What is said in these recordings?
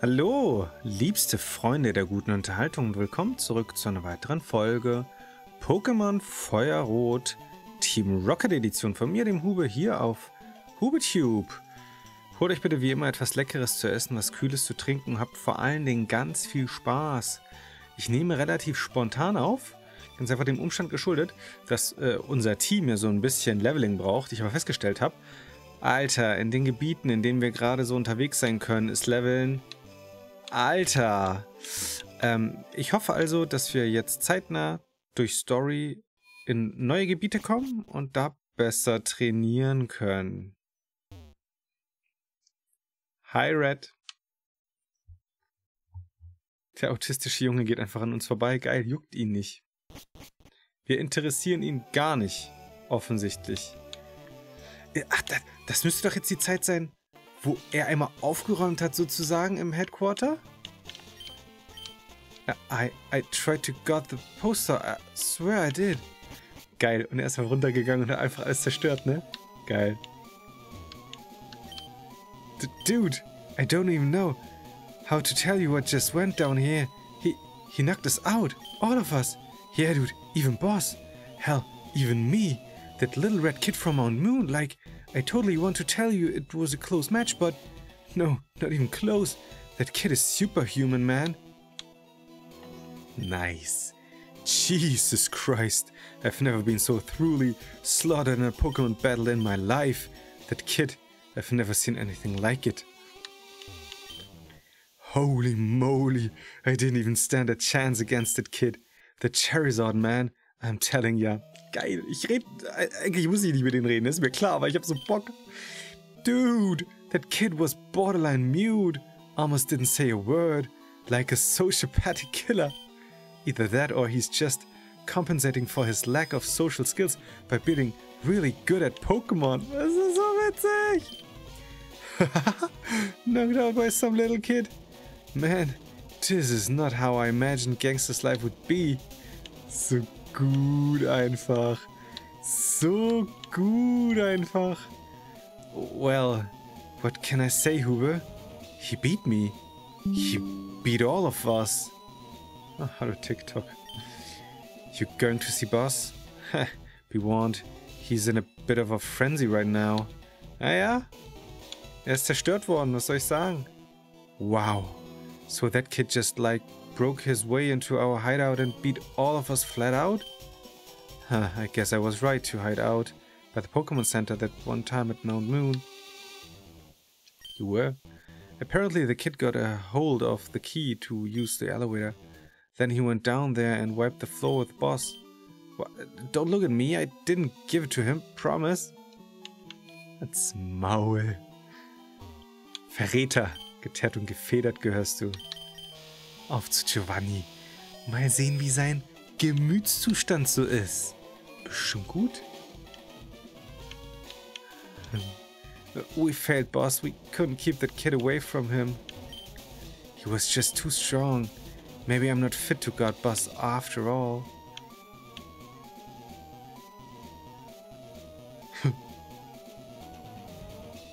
Hallo, liebste Freunde der guten Unterhaltung und willkommen zurück zu einer weiteren Folge Pokémon FireRed Team Rocket Edition von mir, dem Hube, hier auf HubeTube. Holt euch bitte wie immer etwas Leckeres zu essen, was Kühles zu trinken und habt vor allen Dingen ganz viel Spaß. Ich nehme relativ spontan auf, ganz einfach dem Umstand geschuldet, dass unser Team ja so ein bisschen Leveling braucht. Ich aber festgestellt habe, Alter, in den Gebieten, in denen wir gerade so unterwegs sein können, ist Leveln... Alter! Ich hoffe also, dass wir jetzt zeitnah durch Story in neue Gebiete kommen und da besser trainieren können. Hi, Red. Der autistische Junge geht einfach an uns vorbei. Geil, juckt ihn nicht. Wir interessieren ihn gar nicht, offensichtlich. Ach, das müsste doch jetzt die Zeit sein, wo er einmal aufgeräumt hat, sozusagen, im Headquarter? I tried to guard the poster. I swear I did. Geil. Und er ist mal runtergegangen und hat einfach alles zerstört, ne? Geil. Dude, I don't even know how to tell you what just went down here. He knocked us out. All of us. Yeah, dude. Even Boss. Hell, even me. That little red kid from Mount Moon. Like, I totally want to tell you it was a close match, but... No, not even close. That kid is superhuman, man. Nice. Jesus Christ. I've never been so thoroughly slaughtered in a Pokemon battle in my life. That kid, I've never seen anything like it. Holy moly. I didn't even stand a chance against that kid. The Charizard, man. I'm telling ya. Geil. Eigentlich muss ich nicht mit denen reden, ist mir klar, aber ich hab so Bock. Dude, that kid was borderline mute. Almost didn't say a word. Like a sociopathic killer. Either that or he's just compensating for his lack of social skills by being really good at Pokémon. Das ist so witzig. Knocked out by some little kid. Man, this is not how I imagined gangsters life would be. So gut einfach. So gut einfach. Well, what can I say, Hube? He beat me. He beat all of us. Oh, hallo TikTok. You going to see Boss? Be warned, he's in a bit of a frenzy right now. Ah ja? Er ist zerstört worden, was soll ich sagen? Wow. So that kid just like broke his way into our hideout and beat all of us flat out? Huh, I guess I was right to hide out by the Pokemon Center that one time at Mount Moon. You were? Apparently the kid got a hold of the key to use the elevator. Then he went down there and wiped the floor with Boss. What? Don't look at me, I didn't give it to him, promise. That's Maul. Verräter, geteert und gefedert gehörst du. Auf zu Giovanni. Mal sehen, wie sein Gemütszustand so ist. Bestimmt gut. We failed, Boss. We couldn't keep that kid away from him. He was just too strong. Maybe I'm not fit to guard Boss after all.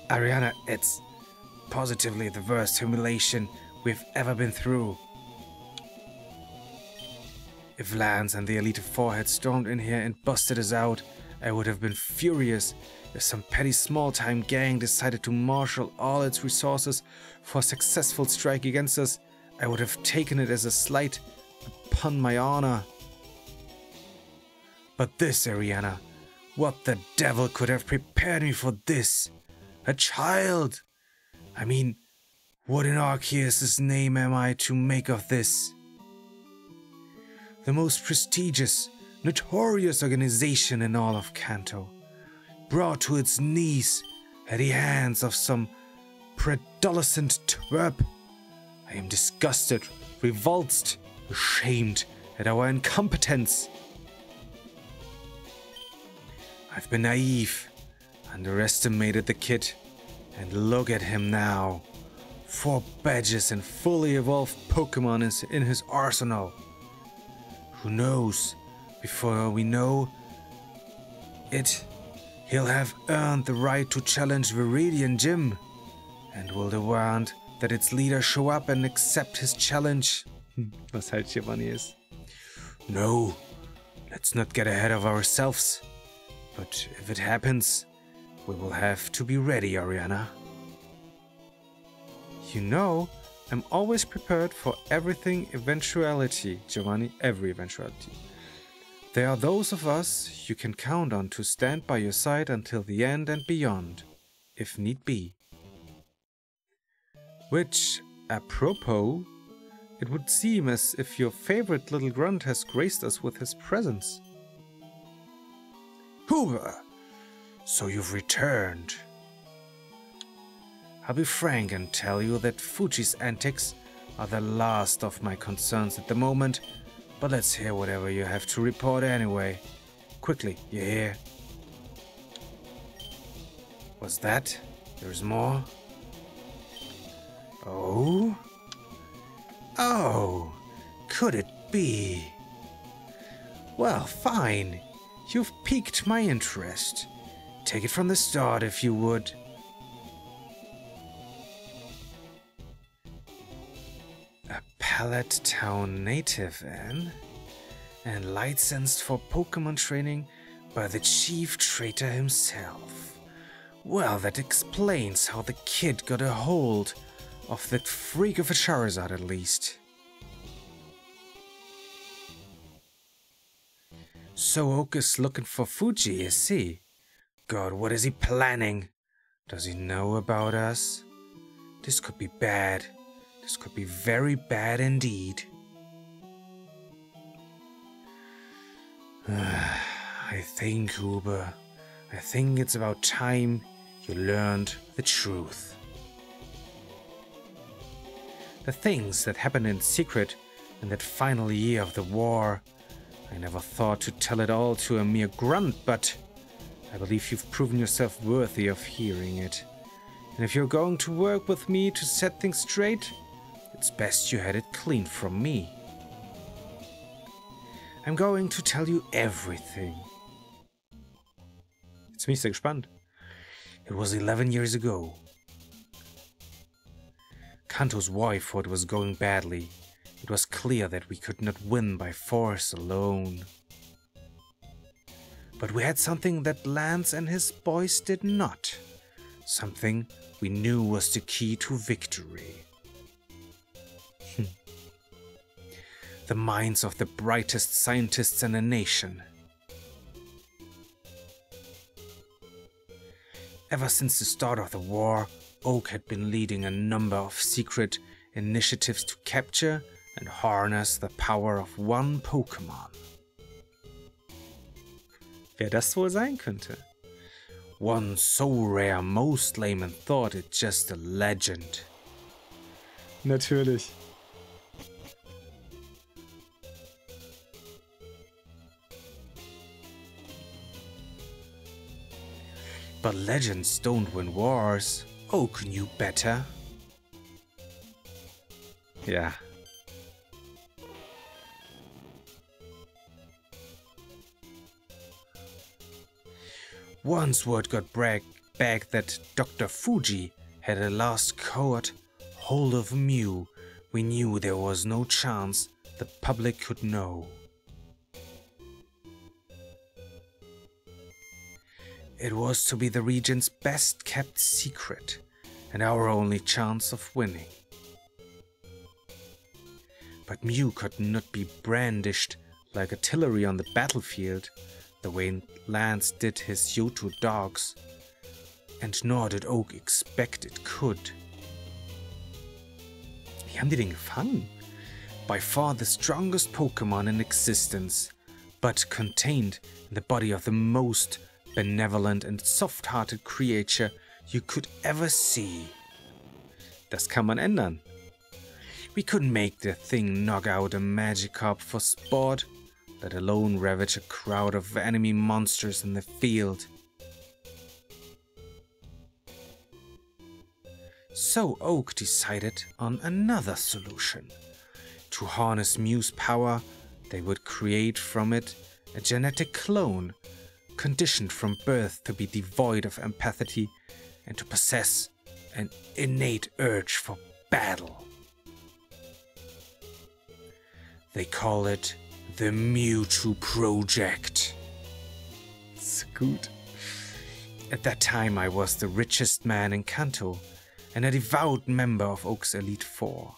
Ariana, it's positively the worst humiliation we've ever been through. If Lance and the Elite Four had stormed in here and busted us out, I would have been furious. If some petty small-time gang decided to marshal all its resources for a successful strike against us, I would have taken it as a slight upon my honor. But this, Ariana, what the devil could have prepared me for this? A child! I mean, what in Arceus' name am I to make of this? The most prestigious, notorious organization in all of Kanto, brought to its knees at the hands of some predolescent twerp. I am disgusted, revolted, ashamed at our incompetence. I've been naive, underestimated the kid, and look at him now. 4 badges and fully evolved Pokémon is in his arsenal. Who knows, before we know it, he'll have earned the right to challenge Viridian Gym, and will demand that its leader show up and accept his challenge. Was halt Giovanni ist. No, let's not get ahead of ourselves. But if it happens, we will have to be ready, Oriana. You know, I'm always prepared for everything eventuality, Giovanni, every eventuality. There are those of us you can count on to stand by your side until the end and beyond, if need be. Which, apropos, it would seem as if your favorite little grunt has graced us with his presence. Hube! So you've returned. I'll be frank and tell you that Fuji's antics are the last of my concerns at the moment, but let's hear whatever you have to report anyway. Quickly, you hear? Was that? There's more? Oh? Oh, could it be? Well, fine. You've piqued my interest. Take it from the start if you would. A Pallet Town native, Anne? And licensed for Pokémon training by the chief traitor himself. Well, that explains how the kid got a hold of that freak of a Charizard, at least. So Oak is looking for Fuji, is he? God, what is he planning? Does he know about us? This could be bad. This could be very bad indeed. I think, Hube, I think it's about time you learned the truth. The things that happened in secret in that final year of the war, I never thought to tell it all to a mere grunt, but I believe you've proven yourself worthy of hearing it. And if you're going to work with me to set things straight, it's best you had it clean from me. I'm going to tell you everything. Jetzt bin ich sehr gespannt. It was 11 years ago. Kanto's wife thought it was going badly. It was clear that we could not win by force alone. But we had something that Lance and his boys did not. Something we knew was the key to victory. The minds of the brightest scientists in the nation. Ever since the start of the war, Oak had been leading a number of secret initiatives to capture and harness the power of one Pokémon. Wer das wohl sein könnte? One so rare most laymen thought it just a legend. Natürlich. But legends don't win wars. Oak knew better. Yeah. Once word got back that Dr. Fuji had a last cohort hold of Mew, we knew there was no chance the public could know. It was to be the region's best kept secret and our only chance of winning. But Mew could not be brandished like artillery on the battlefield, the way Lance did his Mewtu dogs, and nor did Oak expect it could. Wie haben die den gefangen? By far the strongest Pokémon in existence, but contained in the body of the most benevolent and soft-hearted creature you could ever see. Das kann man ändern. We couldn't make the thing knock out a Magikarp for sport, let alone ravage a crowd of enemy monsters in the field. So Oak decided on another solution. To harness Mew's power, they would create from it a genetic clone, conditioned from birth to be devoid of empathy and to possess an innate urge for battle. They call it the Mewtu Project. So good. At that time I was the richest man in Kanto and a devout member of Oak's Elite Four.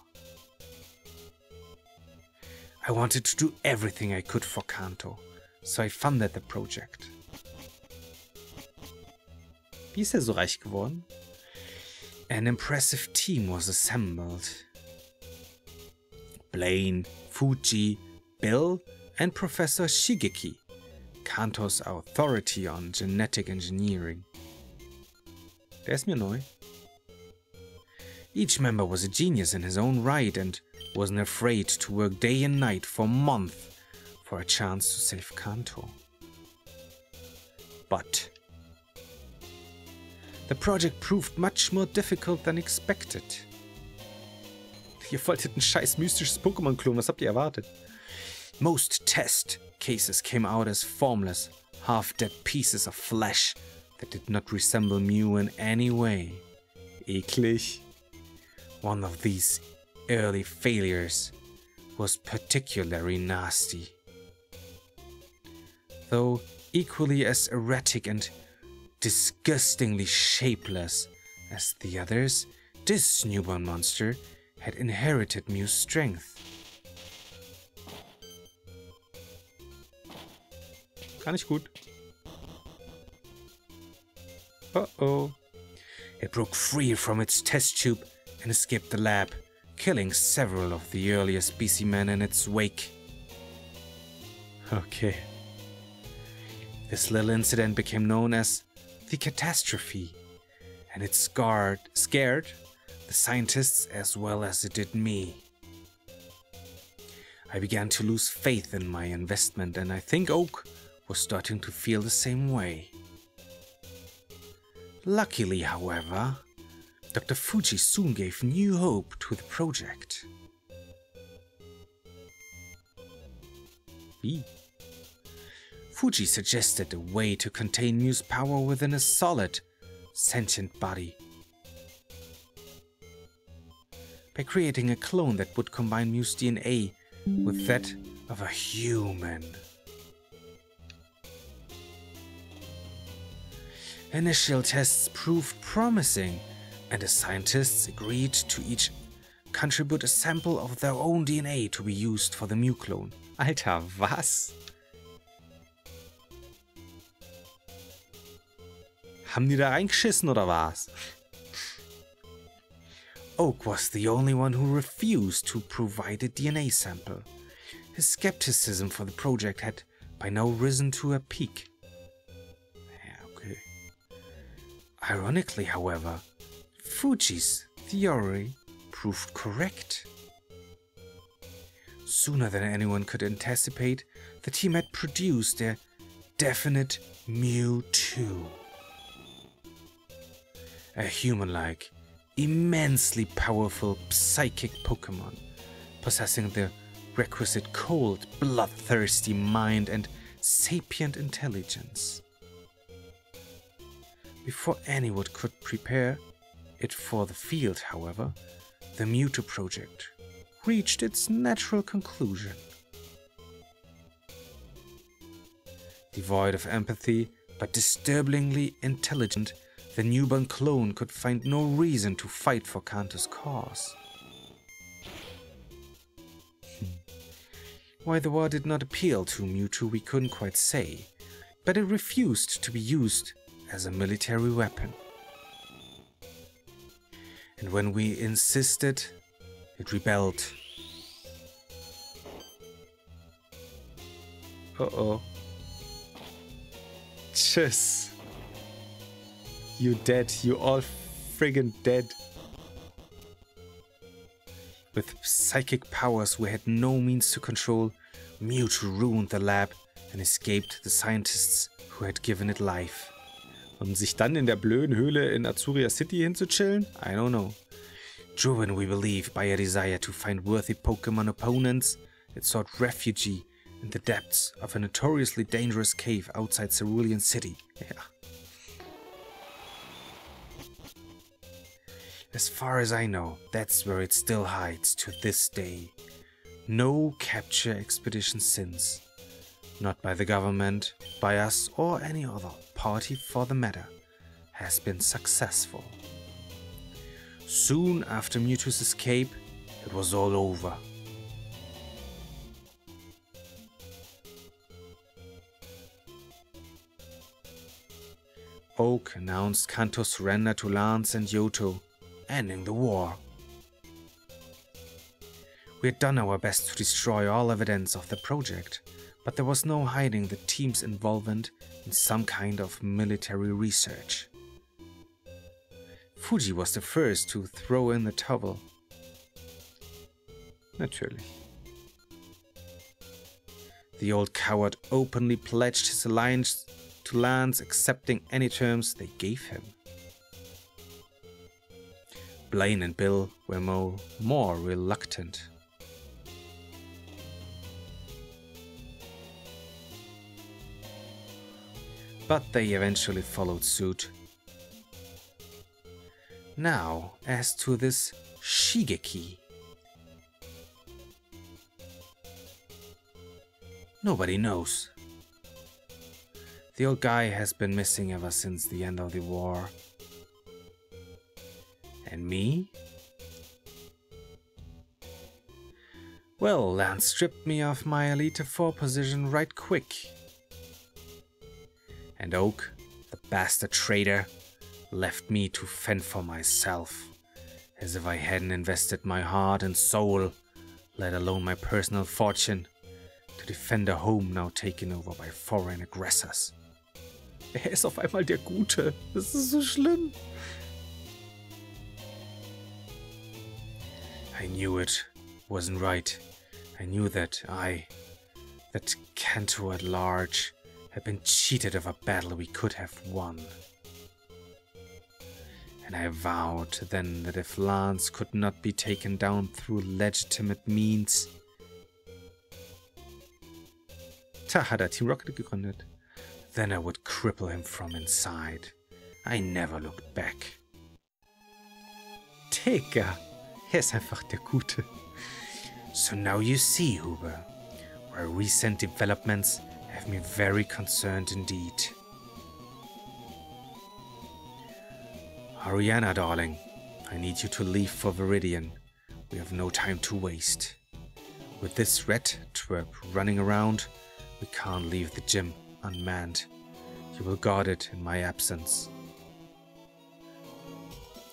I wanted to do everything I could for Kanto, so I funded the project. Wie ist er so reich geworden? An impressive team was assembled. Blaine, Fuji, Bill, and Professor Shigeki, Kantos authority on genetic engineering. Der ist mir neu. Each member was a genius in his own right and wasn't afraid to work day and night for months for a chance to save Kanto. But the project proved much more difficult than expected. Ihr wolltet ein scheiß mystisches Pokémon-Klon, was habt ihr erwartet? Most test cases came out as formless, half-dead pieces of flesh that did not resemble Mew in any way. Eklig. One of these early failures was particularly nasty. Though equally as erratic and disgustingly shapeless as the others, this newborn monster had inherited Mew's strength. Gar nicht gut. Uh-oh. It broke free from its test tube and escaped the lab, killing several of the earlier specimen in its wake. Okay. This little incident became known as the catastrophe, and it scared the scientists as well as it did me. I began to lose faith in my investment, and I think Oak was starting to feel the same way. Luckily, however, Dr. Fuji soon gave new hope to the project. Wie? Fuji suggested a way to contain Mew's power within a solid, sentient body. By creating a clone that would combine Mew's DNA with that of a human. Initial tests proved promising, and the scientists agreed to each contribute a sample of their own DNA to be used for the Mew clone. Alter, was? Haben die da reingeschissen oder was? Oak was the only one who refused to provide a DNA sample. His skepticism for the project had by now risen to a peak. Yeah, okay. Ironically, however, Fuji's theory proved correct. Sooner than anyone could anticipate, the team had produced their definite Mewtu. A human-like, immensely powerful psychic Pokémon, possessing the requisite cold, bloodthirsty mind and sapient intelligence. Before anyone could prepare it for the field, however, the Mewtu project reached its natural conclusion. Devoid of empathy, but disturbingly intelligent, the newborn clone could find no reason to fight for Kanto's cause. Why the war did not appeal to Mewtu we couldn't quite say, but it refused to be used as a military weapon. And when we insisted, it rebelled. Uh-oh. Tschüss. You dead, you all friggin' dead. With psychic powers we had no means to control, Mewtu ruined the lab and escaped the scientists who had given it life. Und sich dann in der blöden Höhle in Azuria City hinzuchillen? I don't know. Driven, we believe, by a desire to find worthy Pokémon opponents, it sought refuge in the depths of a notoriously dangerous cave outside Cerulean City. Yeah. As far as I know, that's where it still hides to this day. No capture expedition since, not by the government, by us or any other party for the matter, has been successful. Soon after Mewtu's escape, it was all over. Oak announced Kanto's surrender to Lance and Mewtu, ending the war. We had done our best to destroy all evidence of the project, but there was no hiding the team's involvement in some kind of military research. Fuji was the first to throw in the towel. Natürlich. The old coward openly pledged his alliance to Lance, accepting any terms they gave him. Blaine and Bill were more reluctant. But they eventually followed suit. Now, as to this Shigeki. Nobody knows. The old guy has been missing ever since the end of the war. And me? Well, Lance stripped me of my Elite 4 position right quick. And Oak, the bastard traitor, left me to fend for myself, as if I hadn't invested my heart and soul, let alone my personal fortune, to defend a home now taken over by foreign aggressors. Ist auf einmal der Gute. Das ist so schlimm. I knew it wasn't right. I knew that that Kanto at large, had been cheated of a battle we could have won. And I vowed then that if Lance could not be taken down through legitimate means... hat Team Rocket gegründet. Then I would cripple him from inside. I never looked back. Digga, ist einfach der Gute. So now you see, Hube, where recent developments have me very concerned indeed. Ariana, darling, I need you to leave for Viridian. We have no time to waste. With this red twerp running around, we can't leave the gym unmanned. You will guard it in my absence.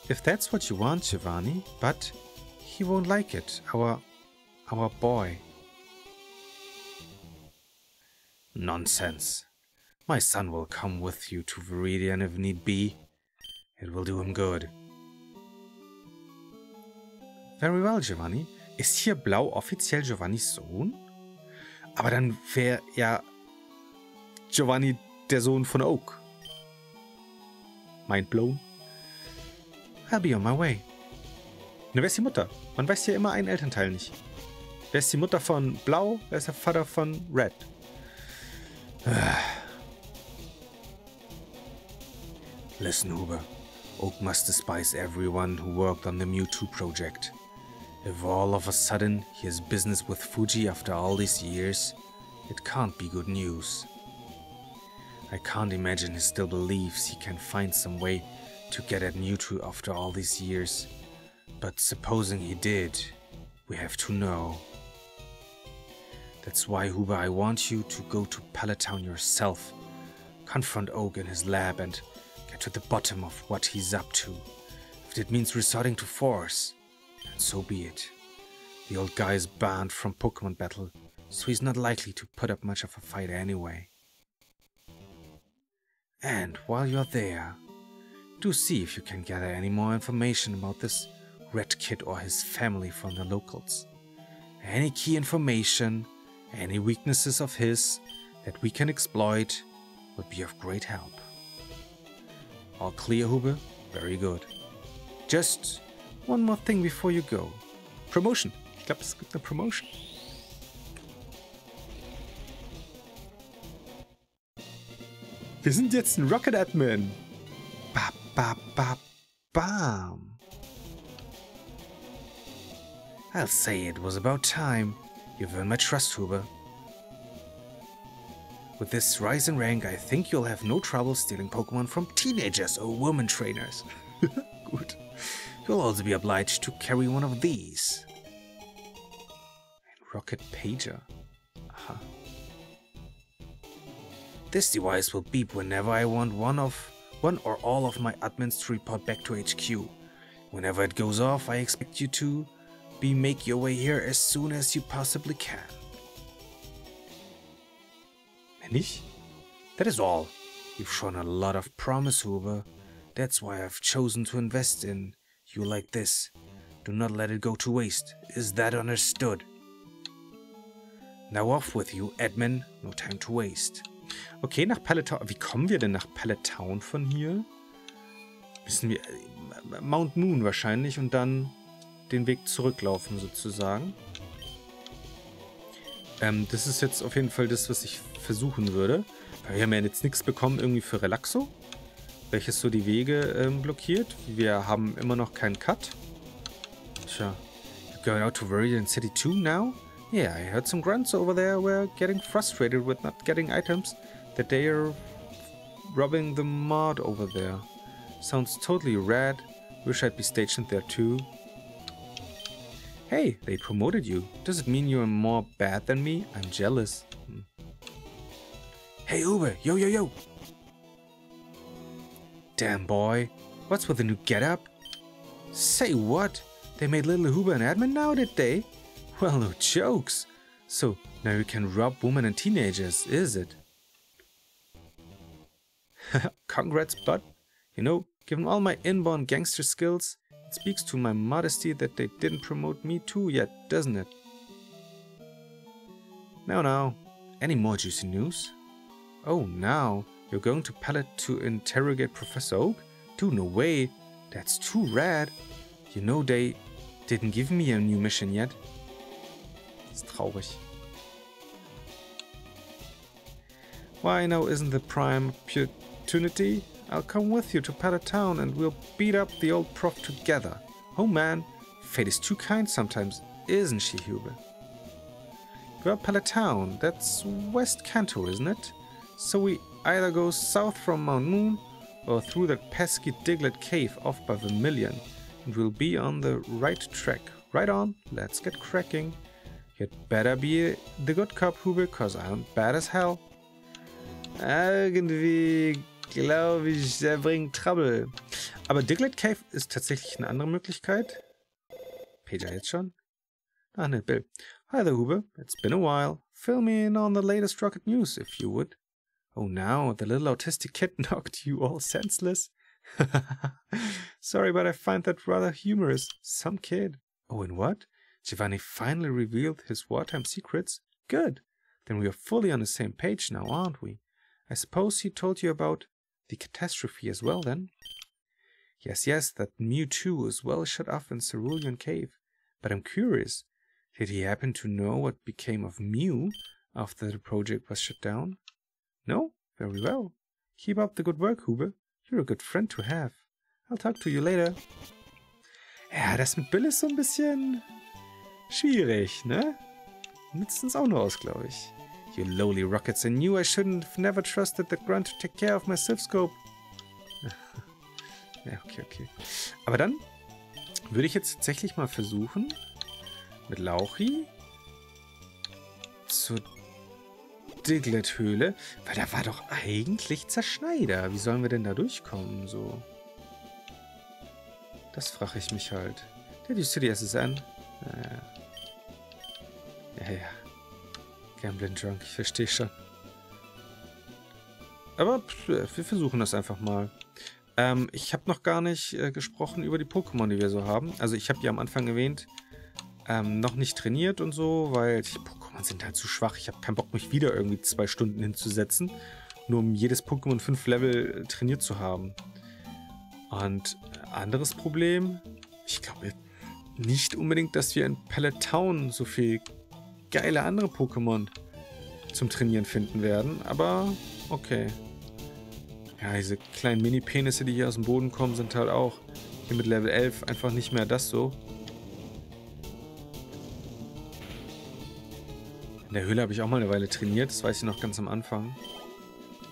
If that's what you want, Giovanni, but he won't like it, our boy. Nonsense. My son will come with you to Viridian if need be. It will do him good. Very well, Giovanni. Ist hier Blau offiziell Giovannis Sohn? Aber dann wäre ja Giovanni der Sohn von Oak. Mind blown. I'll be on my way. Na, wer ist die Mutter? Man weiß ja immer einen Elternteil nicht. Wer ist die Mutter von Blau? Wer ist der Vater von Red? Listen, Hube. Oak must despise everyone who worked on the Mewtu project. If all of a sudden he has business with Fuji after all these years, it can't be good news. I can't imagine he still believes he can find some way to get at Mewtu after all these years. But supposing he did, we have to know. That's why, Hube, I want you to go to Pallet Town yourself, confront Oak in his lab and get to the bottom of what he's up to. If it means resorting to force, then so be it. The old guy is banned from Pokémon battle, so he's not likely to put up much of a fight anyway. And while you're there, do see if you can gather any more information about this Red Kid or his family from the locals. Any key information, any weaknesses of his that we can exploit would be of great help. All clear, Hube? Very good. Just one more thing before you go. Promotion. Ich glaube, es gibt eine Promotion. Wir sind jetzt ein Rocket Admin. Ba, ba, ba, bam. I'll say it was about time. You've earned my trust, Hube. With this rise in rank, I think you'll have no trouble stealing Pokémon from teenagers or woman trainers. Gut. You'll also be obliged to carry one of these. Ein Rocket Pager. Aha. This device will beep whenever I want one or all of my admins to report back to HQ. Whenever it goes off, I expect you to make your way here as soon as you possibly can. Nicht? That is all. You've shown a lot of promise, Hube. That's why I've chosen to invest in you like this. Do not let it go to waste. Is that understood? Now off with you, admin. No time to waste. Okay, nach Pallet Town. Wie kommen wir denn nach Pallet Town von hier? Müssen wir Mount Moon wahrscheinlich und dann den Weg zurücklaufen sozusagen. Das ist jetzt auf jeden Fall das, was ich versuchen würde. Weil wir haben ja jetzt nichts bekommen irgendwie für Relaxo, welches so die Wege blockiert. Wir haben immer noch keinen Cut. Tja, you're going out to Viridian City too now? Yeah, I heard some grunts over there were getting frustrated with not getting items that they are rubbing the mud over there. Sounds totally rad. Wish I'd be stationed there too. Hey, they promoted you. Does it mean you're more bad than me? I'm jealous. Hey Hube, yo yo yo! Damn boy, what's with the new getup? Say what? They made little Hube an admin now, did they? Well, no jokes. So, now you can rob women and teenagers, is it? Congrats, bud. You know, given all my inborn gangster skills, it speaks to my modesty that they didn't promote me too yet, doesn't it? Now, any more juicy news? Oh, now, you're going to Pallet to interrogate Professor Oak? Dude, no way. That's too rad. You know, they didn't give me a new mission yet. That's traurig. Why now isn't the prime opportunity? I'll come with you to Pallet Town and we'll beat up the old prof together. Oh man, fate is too kind sometimes, isn't she, Hube? Well, Pallet Town, that's West Kanto, isn't it? So we either go south from Mount Moon or through that pesky Diglett cave off by Vermilion, and we'll be on the right track. Right on, let's get cracking. You'd better be the good cop, Hube, cause I'm bad as hell. Irgendwie glaube ich, der bringt Trouble. Aber Diglett Cave ist tatsächlich eine andere Möglichkeit. Pager jetzt schon? Ah ne, Bill. Hi there, Hube. It's been a while. Fill me in on the latest rocket news, if you would. Oh, now the little autistic kid knocked you all senseless. Sorry, but I find that rather humorous. Some kid. Oh, and what? Giovanni finally revealed his wartime secrets? Good. Then we are fully on the same page now, aren't we? I suppose he told you about the catastrophe as well, then? Yes, that Mewtu was well shut off in Cerulean Cave. But I'm curious, did he happen to know what became of Mew after the project was shut down? No? Very well. Keep up the good work, Hube. You're a good friend to have. I'll talk to you later. Ja, das mit Bill ist so ein bisschen schwierig, ne? Nützt uns auch noch aus, glaube ich. You lowly rockets, I knew I shouldn't have never trusted that grunt to take care of my Civ-Scope. Ja, okay. Aber dann würde ich jetzt tatsächlich mal versuchen, mit Lauchi zur Diglett-Höhle, weil da war doch eigentlich Zerschneider. Wie sollen wir denn da durchkommen, so? Das frage ich mich halt. Did you see the SSN? Ja. Gambling Drunk, ich verstehe schon. Aber wir versuchen das einfach mal. Ich habe noch gar nicht gesprochen über die Pokémon, die wir so haben. Also ich habe ja am Anfang erwähnt, noch nicht trainiert und so, weil die Pokémon sind halt zu schwach. Ich habe keinen Bock, mich wieder irgendwie 2 Stunden hinzusetzen, nur um jedes Pokémon 5 Level trainiert zu haben. Und anderes Problem, ich glaube nicht unbedingt, dass wir in Pallet Town so viel geile andere Pokémon zum Trainieren finden werden, aber okay. Ja, diese kleinen Mini-Penisse, die hier aus dem Boden kommen, sind halt auch hier mit Level 11 einfach nicht mehr das so. der Höhle habe ich auch mal eine Weile trainiert. Das weiß ich noch ganz am Anfang.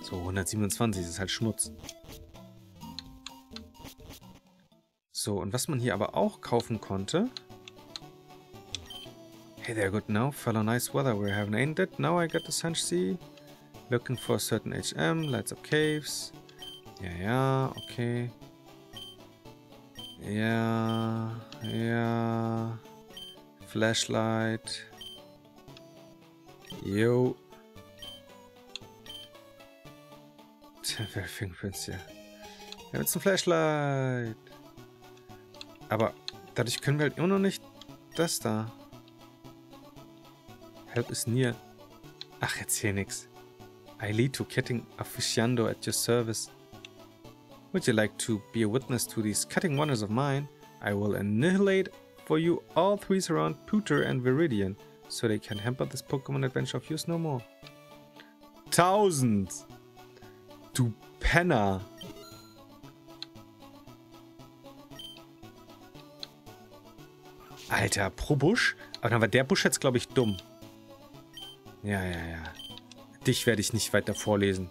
So, 127, das ist halt Schmutz. So, und was man hier aber auch kaufen konnte... Hey there, good now. Fellow nice weather we're having, ain't it? Now I got the sun see. Looking for a certain HM. Lights up caves. Ja, okay. Ja. Flashlight. Yo. Wer Fingerprints hier? Wir haben jetzt ein Flashlight. Aber dadurch können wir halt immer noch nicht das da. Help is near. Ach, erzähl nix. I lead to getting aficionado at your service. Would you like to be a witness to these cutting wonders of mine? I will annihilate for you all three surround Pewter and Viridian, so they can hamper this Pokémon adventure of yours no more. 1000! Du Penner! Alter, pro Busch? Aber dann war der Busch jetzt, glaube ich, dumm. Ja. Dich werde ich nicht weiter vorlesen.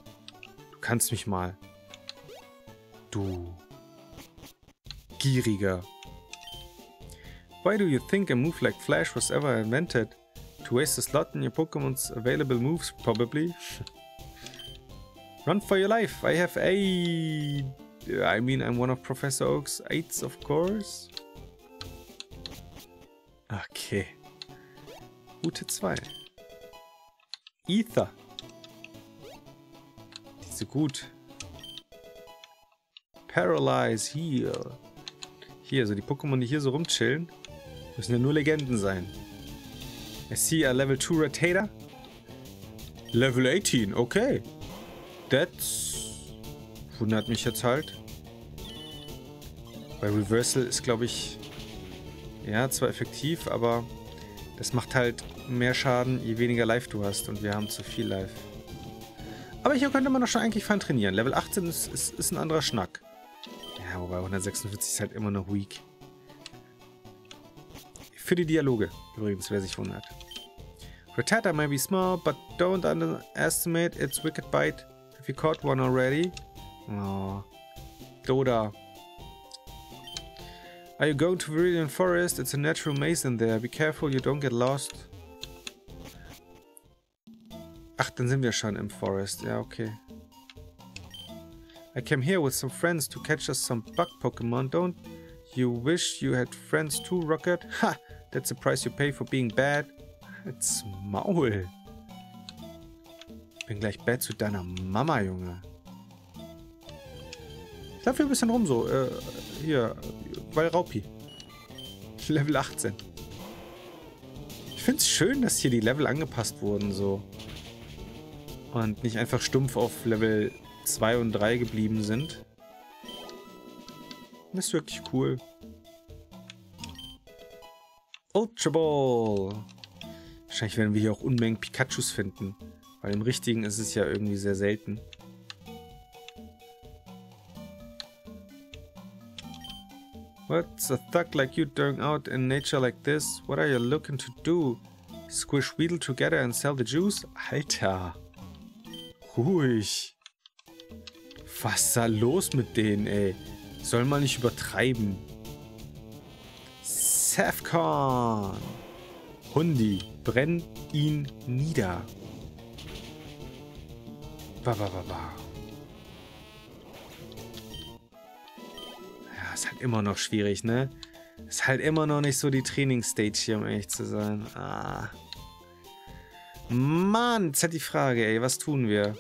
Du kannst mich mal. Du Gieriger. Why do you think a move like Flash was ever invented? To waste a slot in your Pokemon's available moves, probably. Run for your life. I have 8. I mean, I'm one of Professor Oak's 8s, of course. Okay. Route 2. Ether. Die ist so gut. Paralyze, Heal. Hier, so die Pokémon, die hier so rumchillen, müssen ja nur Legenden sein. I see a Level 2 Rotator. Level 18, okay. That's... wundert mich jetzt halt. Weil Reversal ist, glaube ich... ja, zwar effektiv, aber... das macht halt mehr Schaden, je weniger Life du hast. Und wir haben zu viel Life. Aber hier könnte man doch schon eigentlich fein trainieren. Level 18 ist ein anderer Schnack. Ja, wobei 146 ist halt immer noch weak. Für die Dialoge, übrigens, wer sich wundert. Rattata may be small, but don't underestimate its wicked bite. Have you caught one already? Oh. Doda. Are you going to Viridian Forest? It's a natural maze in there. Be careful you don't get lost. Ach, dann sind wir schon im Forest. Ja, okay. I came here with some friends to catch us some bug Pokémon. Don't you wish you had friends too, Rocket? Ha! That's the price you pay for being bad. Jetzt Maul. Ich bin gleich bad zu deiner Mama, Junge. Ich laufe hier ein bisschen rum so. Hier. Bei Raupi. Level 18. Ich finde es schön, dass hier die Level angepasst wurden, so. Und nicht einfach stumpf auf Level 2 und 3 geblieben sind. Das ist wirklich cool. Ultra Ball. Wahrscheinlich werden wir hier auch Unmengen Pikachus finden. Weil im Richtigen ist es ja irgendwie sehr selten. What's a thug like you doing out in nature like this? What are you looking to do? Squish Weedle together and sell the juice? Alter. Ruhig. Was ist da los mit denen, ey? Soll man nicht übertreiben. Safcon. Hundi, brenn ihn nieder. Ja, ist halt immer noch schwierig, ne? Ist halt immer noch nicht so die Trainingsstage hier, um ehrlich zu sein. Ah. Mann, jetzt halt die Frage, ey, was tun wir?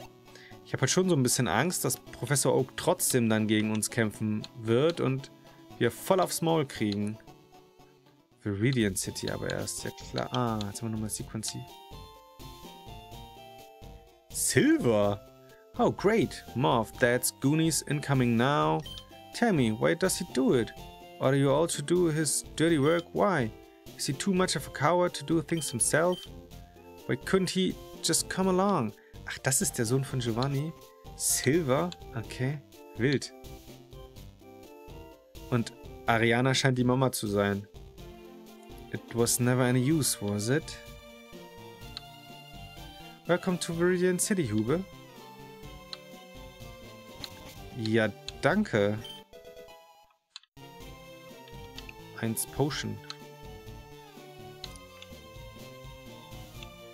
Ich habe halt schon so ein bisschen Angst, dass Professor Oak trotzdem dann gegen uns kämpfen wird und wir voll aufs Maul kriegen. Viridian City aber erst, ja klar. Ah, jetzt haben wir nochmal Sequency. Silver! Oh, great! More of Dad's Goonies incoming now. Tell me, why does he do it? Or do you also do his dirty work? Why? Is he too much of a coward to do things himself? Why couldn't he just come along? Ach, das ist der Sohn von Giovanni. Silver? Okay. Wild. Und Ariana scheint die Mama zu sein. It was never any use, was it? Welcome to Viridian City, Hube. Ja, danke. 1 Potion.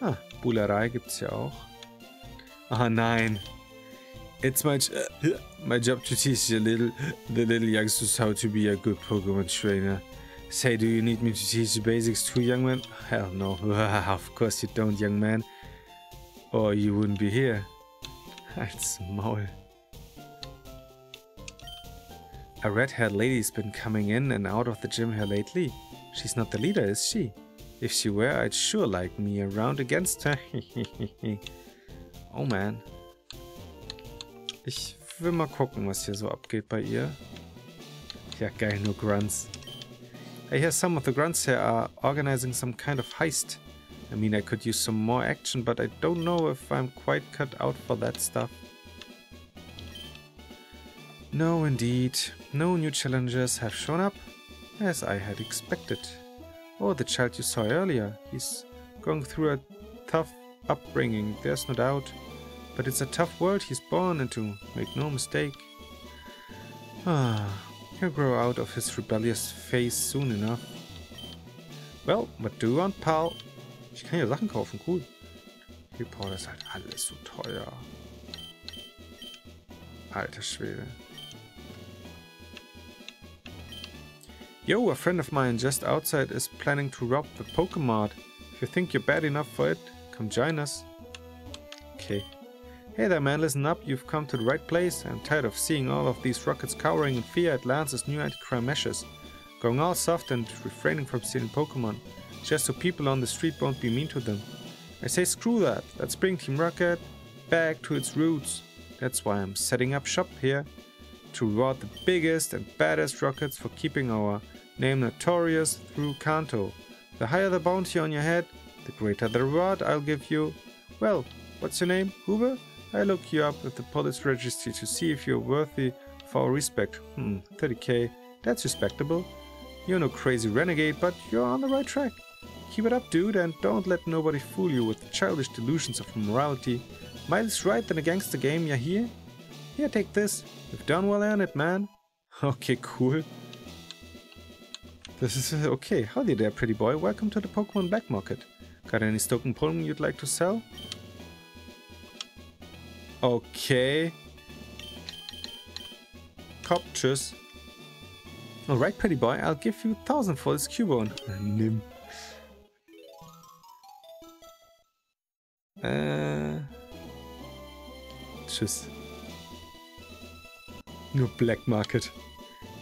Ah, Bullerei gibt's ja auch. Ah, nein. It's my job to teach the little youngsters how to be a good Pokemon trainer. Say, do you need me to teach the basics too, young man? Hell no. Of course you don't, young man. Or you wouldn't be here. Halt's Maul. A red-haired lady's been coming in and out of the gym here lately. She's not the leader, is she? If she were, I'd sure like me around against her. Oh man. Ich will mal gucken, was hier so abgeht bei ihr. Ja, geil, nur Grunts. I hear some of the Grunts here are organizing some kind of heist. I mean, I could use some more action, but I don't know if I'm quite cut out for that stuff. No, indeed. No new challengers have shown up, as I had expected. Oh, the child you saw earlier. He's going through a tough upbringing, there's no doubt. But it's a tough world he's born into, make no mistake. He'll grow out of his rebellious phase soon enough. Well, what do you want, pal? Ich kann ja Sachen kaufen, cool. Report ist halt alles so teuer. Alter Schwede. Yo, a friend of mine just outside is planning to rob the Pokemon. If you think you're bad enough for it, come join us. Okay. Hey there, man, listen up. You've come to the right place. I'm tired of seeing all of these rockets cowering in fear at Lance's new anti-crime measures. Going all soft and refraining from stealing Pokemon, just so people on the street won't be mean to them. I say screw that. Let's bring Team Rocket back to its roots. That's why I'm setting up shop here. To reward the biggest and baddest rockets for keeping our name notorious through Kanto. The higher the bounty on your head, the greater the reward I'll give you. Well, what's your name, Hube? I look you up at the police registry to see if you're worthy of our respect. 30k, that's respectable. You're no crazy renegade, but you're on the right track. Keep it up, dude, and don't let nobody fool you with childish delusions of morality. Might is right than a gangster game, ya hear? Here, take this. You've done well earned it, man. Okay, cool. This is okay. Howdy there, pretty boy. Welcome to the Pokemon Black Market. Got any stolen Pokemon you'd like to sell? Okay. Cop, tschüss. Alright, pretty boy. I'll give you 1000 for this Cubone. Nimm. Tschüss. Nur Black Market.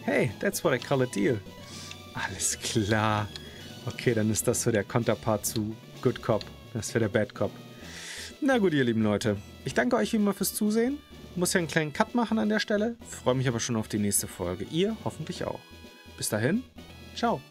Hey, that's what I call a deal. Alles klar. Okay, dann ist das so der Konterpart zu Good Cop. Das wäre der Bad Cop. Na gut, ihr lieben Leute. Ich danke euch wie immer fürs Zusehen. Muss ja einen kleinen Cut machen an der Stelle. Freue mich aber schon auf die nächste Folge. Ihr hoffentlich auch. Bis dahin, ciao.